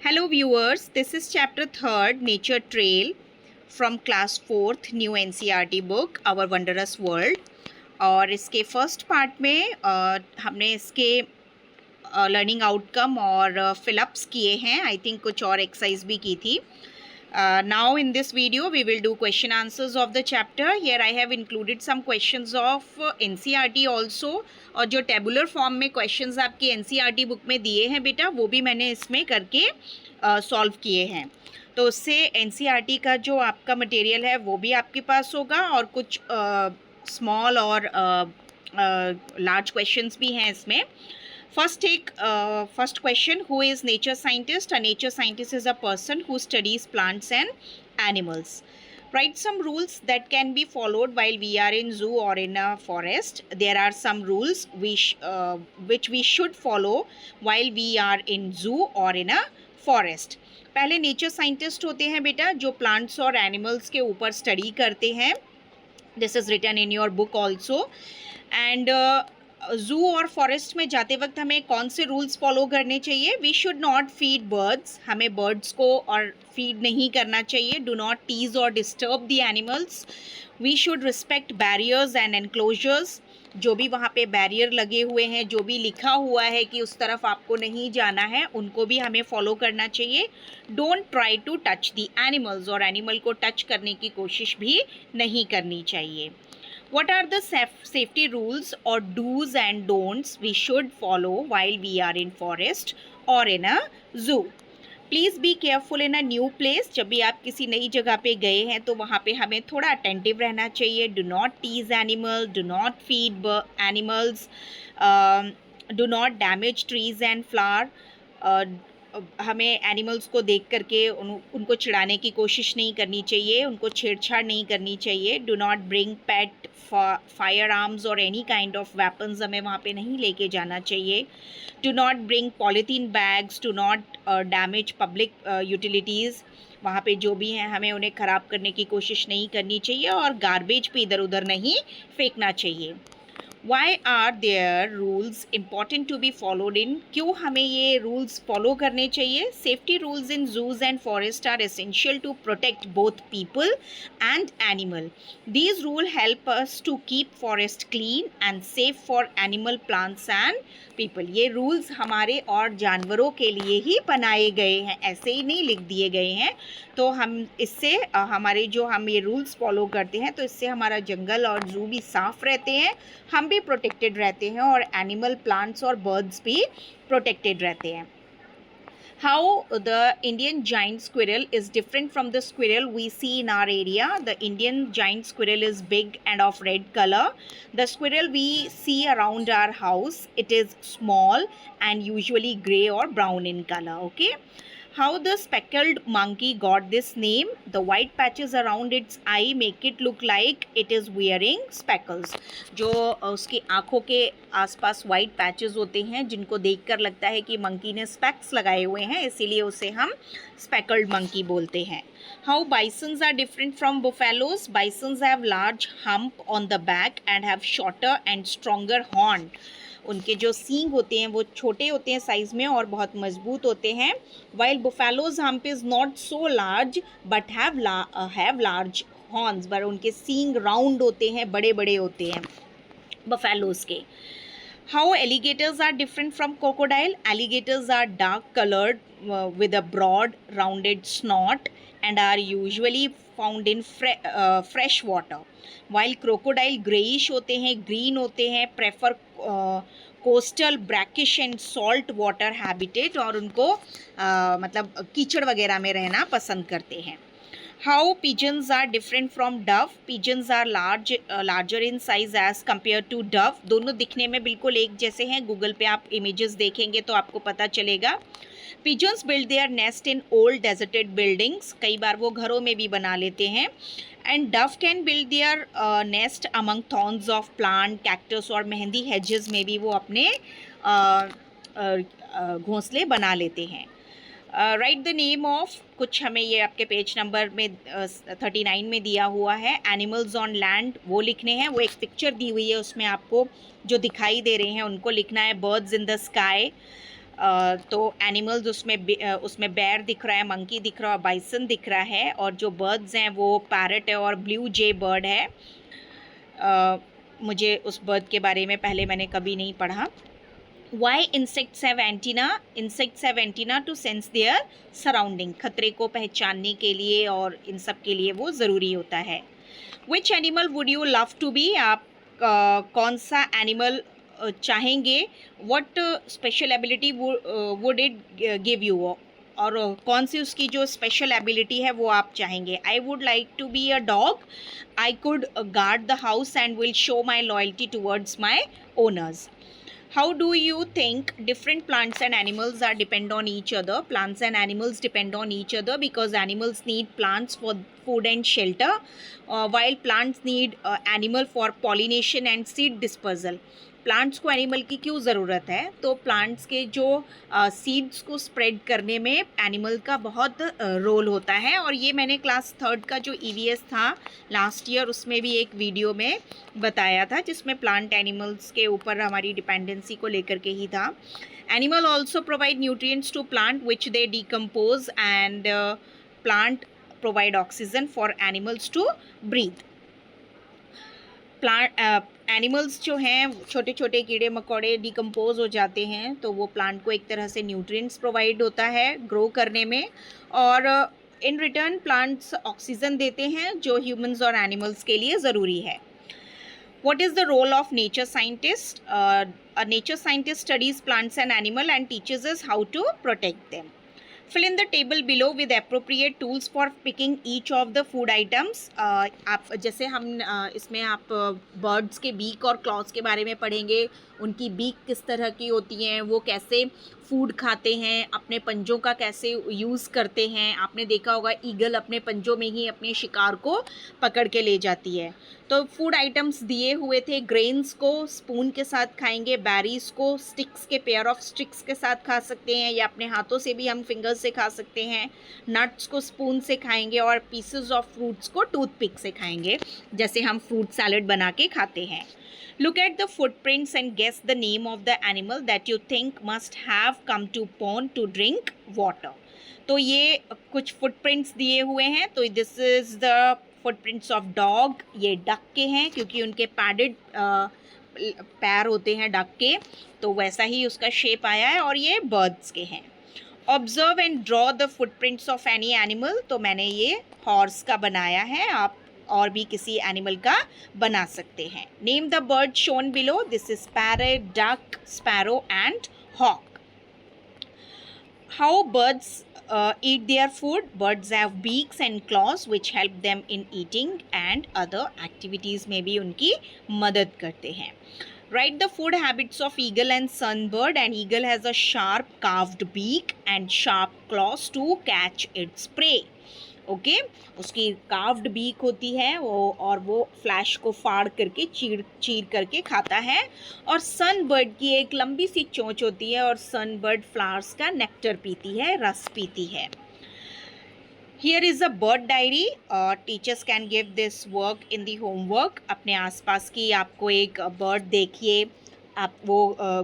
Hello viewers, this is chapter 3rd Nature Trail from class 4th New NCERT book Our Wondrous World। और इसके first part में हमने इसके learning outcome और fill-ups किए हैं। आई थिंक कुछ और एक्सरसाइज भी की थी। Now in this video we will do question answers of the chapter. Here I have included some questions of NCERT also, और जो टेबुलर फॉर्म में क्वेश्चंस आपकी NCERT बुक में दिए हैं बेटा वो भी मैंने इसमें करके सॉल्व किए हैं। तो उससे NCERT का जो आपका मटेरियल है वो भी आपके पास होगा और कुछ स्मॉल और लार्ज क्वेश्चंस भी हैं इसमें। First question, who is nature scientist? A nature scientist is a person who studies plants and animals. Write some rules that can be followed while we are in zoo or in a forest. There are some rules which we should follow while we are in zoo or in a forest. पहले nature scientist होते हैं बेटा जो plants और animals के ऊपर study करते हैं। This is written in your book also. And zoo और फॉरेस्ट में जाते वक्त हमें कौन से रूल्स फॉलो करने चाहिए? We should not feed birds, हमें बर्ड्स को और फीड नहीं करना चाहिए। डू नॉट टीज और disturb the animals. We should respect barriers and enclosures, जो भी वहाँ पे बैरियर लगे हुए हैं, जो भी लिखा हुआ है कि उस तरफ आपको नहीं जाना है, उनको भी हमें फॉलो करना चाहिए। Don't try to touch the animals, और एनिमल को टच करने की कोशिश भी नहीं करनी चाहिए। What are the safety rules or do's and don'ts we should follow while we are in forest or in a zoo? Please be careful in a new place. जब भी आप किसी नई जगह पे गए हैं तो वहाँ पे हमें थोड़ा अटेंटिव रहना चाहिए। Do not tease animals, do not feed animals, do not damage trees and flower. हमें एनिमल्स को देख करके उनको चिढ़ाने की कोशिश नहीं करनी चाहिए, उनको छेड़छाड़ नहीं करनी चाहिए। Do not bring pet fire arms और एनी काइंड ऑफ वेपन्स हमें वहाँ पे नहीं लेके जाना चाहिए। Do not bring polythene bags, do not damage public utilities, वहाँ पे जो भी हैं हमें उन्हें ख़राब करने की कोशिश नहीं करनी चाहिए और गार्बेज भी इधर उधर नहीं फेंकना चाहिए। Why are there rules important to be followed in? क्यों हमें ये rules follow करने चाहिए? Safety rules in zoos and forests are essential to protect both people and animal. These rules help us to keep forest clean and safe for animal, plants and people. ये rules हमारे और जानवरों के लिए ही बनाए गए हैं, ऐसे ही नहीं लिख दिए गए हैं। तो हम इससे हमारे जो हम ये रूल्स फॉलो करते हैं तो इससे हमारा जंगल और जू भी साफ़ रहते हैं, हम भी प्रोटेक्टेड रहते हैं और एनिमल, प्लांट्स और बर्ड्स भी प्रोटेक्टेड रहते हैं। How the Indian giant squirrel is different from the squirrel we see in our area. The Indian giant squirrel is big and of red color. The squirrel we see around our house, it is small and usually gray or brown in color. Okay. How the speckled monkey got this name? The white patches around its eye make it look like it is wearing speckles. जो उसकी आँखों के आसपास white patches होते हैं जिनको देखकर लगता है कि मंकी ने स्पेक्स लगाए हुए हैं, इसीलिए उसे हम speckled monkey बोलते हैं। How bisons are different from buffaloes? Bisons have large hump on the back and have shorter and stronger horn. उनके जो सींग होते हैं वो छोटे होते हैं साइज़ में और बहुत मजबूत होते हैं। While buffaloes hump is not so large but have large horns, पर उनके सींग राउंड होते हैं, बड़े बड़े होते हैं बुफेलोज के। How alligators are different from crocodile? Alligators are dark coloured with a broad rounded snot and are usually found in fresh water, while crocodile grayish होते हैं, green होते हैं, prefer coastal brackish and salt water habitat, और उनको मतलब कीचड़ वगैरह में रहना पसंद करते हैं। How pigeons are different from dove? Pigeons are larger in size as compared to dove. दोनों दिखने में बिल्कुल एक जैसे हैं। गूगल पे आप इमेजेस देखेंगे तो आपको पता चलेगा। Pigeons build their nest in old deserted buildings. कई बार वो घरों में भी बना लेते हैं। And dove can build their nest among thorns of plant, cactus और मेहंदी hedges में भी वो अपने घोंसले बना लेते हैं। राइट द नेम ऑफ, कुछ हमें ये आपके पेज नंबर में 39 में दिया हुआ है। एनिमल्स ऑन लैंड वो लिखने हैं, वो एक पिक्चर दी हुई है उसमें आपको जो दिखाई दे रहे हैं उनको लिखना है। बर्ड्स इन द स्काई, तो एनिमल्स उसमें बेयर दिख रहा है, मंकी दिख रहा है, बाइसन दिख रहा है, और जो बर्ड्स हैं वो पैरट है और ब्लू जे बर्ड है। मुझे उस बर्ड के बारे में पहले मैंने कभी नहीं पढ़ा। Why insects have antenna? Insects have antenna to sense their surrounding. खतरे को पहचानने के लिए और इन सब के लिए वो ज़रूरी होता है। Which animal would you love to be? आप कौन सा एनिमल चाहेंगे? What special ability would it give you? और कौन सी उसकी जो स्पेशल एबिलिटी है वो आप चाहेंगे? I would like to be a dog. I could guard the house and will show my loyalty towards my owners. How do you think different plants and animals are depend on each other? Plants and animals depend on each other because animals need plants for food and shelter, while plants need animal for pollination and seed dispersal. Plants को animal की क्यों ज़रूरत है? तो plants के जो seeds को spread करने में एनिमल का बहुत रोल होता है, और ये मैंने क्लास 3 का जो EVS था लास्ट ईयर उसमें भी एक वीडियो में बताया था, जिसमें प्लांट एनिमल्स के ऊपर हमारी डिपेंडेंसी को लेकर के ही था. Animal also provide nutrients to plant which they decompose, and plant provide oxygen for animals to breathe. Plant animals जो हैं, छोटे छोटे कीड़े मकोड़े डिकम्पोज हो जाते हैं, तो वो प्लांट को एक तरह से न्यूट्रिएंट्स प्रोवाइड होता है ग्रो करने में, और इन रिटर्न प्लांट्स ऑक्सीजन देते हैं जो ह्यूमंस और एनिमल्स के लिए ज़रूरी है. What is the role of nature scientist? A nature scientist studies plants and animal and teaches us how to protect them. Fill in the table below with appropriate tools for picking each of the food items. आप जैसे हम इसमें आप birds के beak और clause के बारे में पढ़ेंगे. उनकी बीक किस तरह की होती हैं, वो कैसे फूड खाते हैं, अपने पंजों का कैसे यूज़ करते हैं. आपने देखा होगा ईगल अपने पंजों में ही अपने शिकार को पकड़ के ले जाती है. तो फूड आइटम्स दिए हुए थे. ग्रेन्स को स्पून के साथ खाएंगे, बेरीज को स्टिक्स के पेयर ऑफ स्टिक्स के साथ खा सकते हैं, या अपने हाथों से भी हम फिंगर्स से खा सकते हैं. नट्स को स्पून से खाएंगे, और पीसेस ऑफ फ्रूट्स को टूथपिक से खाएंगे, जैसे हम फ्रूट सैलड बना के खाते हैं. Look at the footprints and guess the name of the animal that you think must have come to pond to drink water. तो ये कुछ फुटप्रिंट्स दिए हुए हैं. तो this is the footprints of dog. ये डक के हैं क्योंकि उनके पैडेड पैर होते हैं डक के, तो वैसा ही उसका शेप आया है. और ये बर्ड्स के हैं. Observe and draw the footprints of any animal. तो मैंने ये हॉर्स का बनाया है, आप और भी किसी एनिमल का बना सकते हैं. Name the bird shown below. This is parrot, duck, sparrow and hawk. How birds eat their food. Birds have beaks and claws which help them in eating and other activities में भी उनकी मदद करते हैं. Write the food habits of eagle and sunbird. And eagle has a sharp carved beak and sharp claws to catch its prey. Okay उसकी carved beak होती है वो, और वो फ्लैश को फाड़ करके चीर करके खाता है. और सनबर्ड की एक लंबी सी चोंच होती है, और सनबर्ड फ्लावर्स का नेक्टर पीती है, रस पीती है. Here is a bird diary. Teachers can give this work in the homework. अपने आसपास की आपको एक बर्ड देखिए, आप वो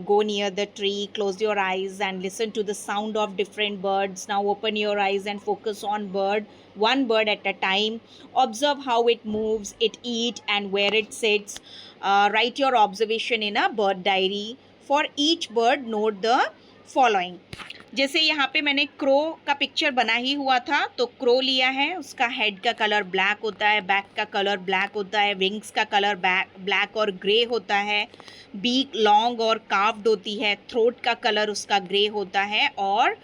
go near the tree, close your eyes and listen to the sound of different birds. Now open your eyes and focus on one bird at a time. Observe how it moves, it eats and where it sits. Write your observation in a bird diary. For each bird, note the following. जैसे यहाँ पे मैंने crow का picture बना ही हुआ था, तो crow लिया है, उसका हेड का कलर ब्लैक होता है, बैक का कलर ब्लैक होता है, विंग्स का कलर ब्लैक और ग्रे होता है, बीक लॉन्ग और कार्व्ड होती है, थ्रोट का कलर उसका ग्रे होता है, और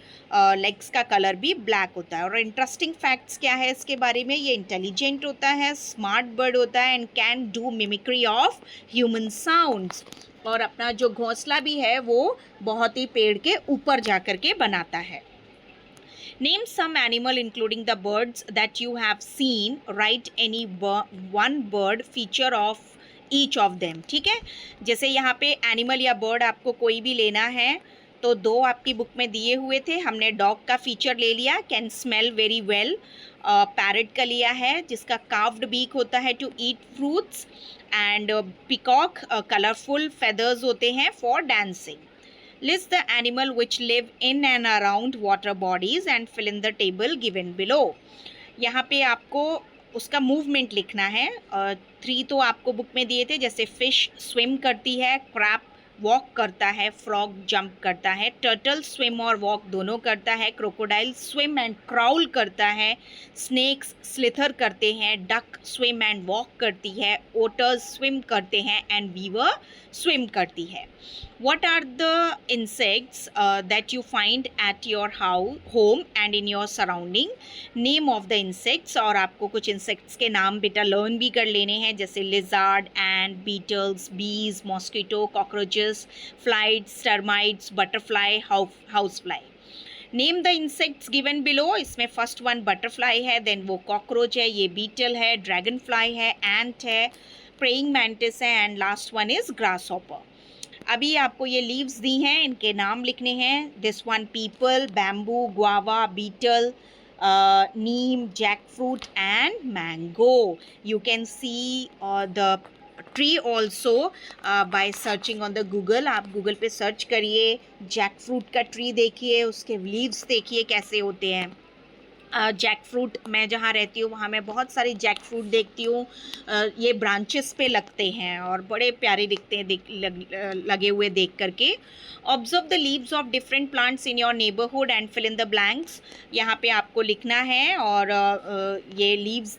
लेग्स का कलर भी ब्लैक होता है. और इंटरेस्टिंग फैक्ट्स क्या है इसके बारे में, ये इंटेलिजेंट होता है, स्मार्ट बर्ड होता है, and can do mimicry of human sounds. और अपना जो घोंसला भी है वो बहुत ही पेड़ के ऊपर जा कर के बनाता है. Name some animal including the birds that you have seen. Write any one bird feature of each of them. ठीक है, जैसे यहाँ पे एनिमल या बर्ड आपको कोई भी लेना है, तो 2 आपकी बुक में दिए हुए थे. हमने डॉग का फीचर ले लिया, can smell very well. Parrot का लिया है जिसका कार्व्ड बीक होता है to eat fruits. And peacock colourful feathers होते हैं for dancing. List the animal which live in and around water bodies and fill in the table given below. यहाँ पे आपको उसका मूवमेंट लिखना है। 3 तो आपको बुक में दिए थे, जैसे फिश स्विम करती है, क्रैब वॉक करता है, फ्रॉग जंप करता है, टर्टल स्विम और वॉक दोनों करता है, क्रोकोडाइल स्विम एंड क्राउल करता है, स्नेक्स स्लिथर करते हैं, डक स्विम एंड वॉक करती है, ओटर्स स्विम करते हैं एंड बीवर स्विम करती है. What are the insects that you find at your home and in your surrounding? Name of the insects. और आपको कुछ insects के नाम बेटा लर्न भी कर लेने हैं, जैसे lizard, ant, beetles, bees, mosquito, cockroaches, flies, termites, butterfly, housefly. Name the insects given below. इसमें फर्स्ट वन बटरफ्लाई है, देन वो कॉकरोच है, ये बीटल है, ड्रैगन फ्लाई है, एंट है, प्रेइंग मैंटिस है and last one is grass hopper. अभी आपको ये लीव्स दी हैं, इनके नाम लिखने हैं. This one peepal, bamboo, guava, betel, neem, jackfruit and mango. You can see the tree also by searching on the Google. आप गूगल पे सर्च करिए, जैक फ्रूट का ट्री देखिए, उसके लीव्स देखिए कैसे होते हैं. जैक फ्रूट, मैं जहाँ रहती हूँ वहाँ मैं बहुत सारे जैक फ्रूट देखती हूँ. ये ब्रांचेस पे लगते हैं और बड़े प्यारे दिखते हैं लगे हुए देख करके. Observe the leaves of different plants in your neighbourhood and fill in the blanks. यहाँ पे आपको लिखना है और ये लीव्स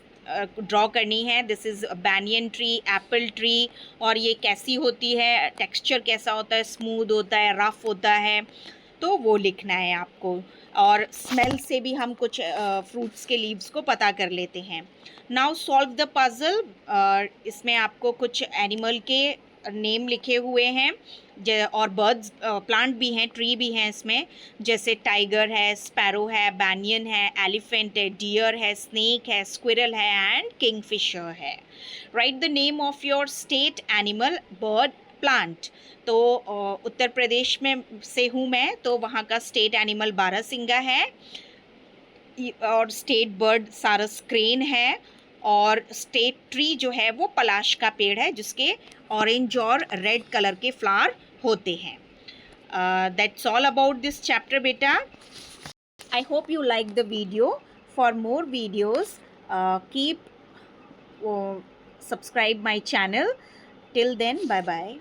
ड्रॉ करनी है. This is banyan tree, Apple tree, और ये कैसी होती है, टेक्सचर कैसा होता है, स्मूथ होता है, रफ होता है, तो वो लिखना है आपको. और स्मेल से भी हम कुछ फ्रूट्स के लीव्स को पता कर लेते हैं. Now solve the puzzle. इसमें आपको कुछ एनिमल के नेम लिखे हुए हैं और बर्ड्स, प्लांट भी हैं, ट्री भी हैं इसमें, जैसे टाइगर है, स्पैरो है, बैनियन है, एलिफेंट है, डियर है, स्नेक है, स्क्विरल है एंड किंगफिशर है. Right the name of your state, animal, bird, plant. तो उत्तर प्रदेश में से हूँ मैं, तो वहाँ का स्टेट एनिमल बारहसिंगा है और स्टेट बर्ड सारस क्रेन है और स्टेट ट्री जो है वो पलाश का पेड़ है जिसके ऑरेंज और रेड कलर के फ्लावर होते हैं. That's all about this chapter बेटा. I hope you like the video. For more videos keep subscribe my channel. Till then, bye bye.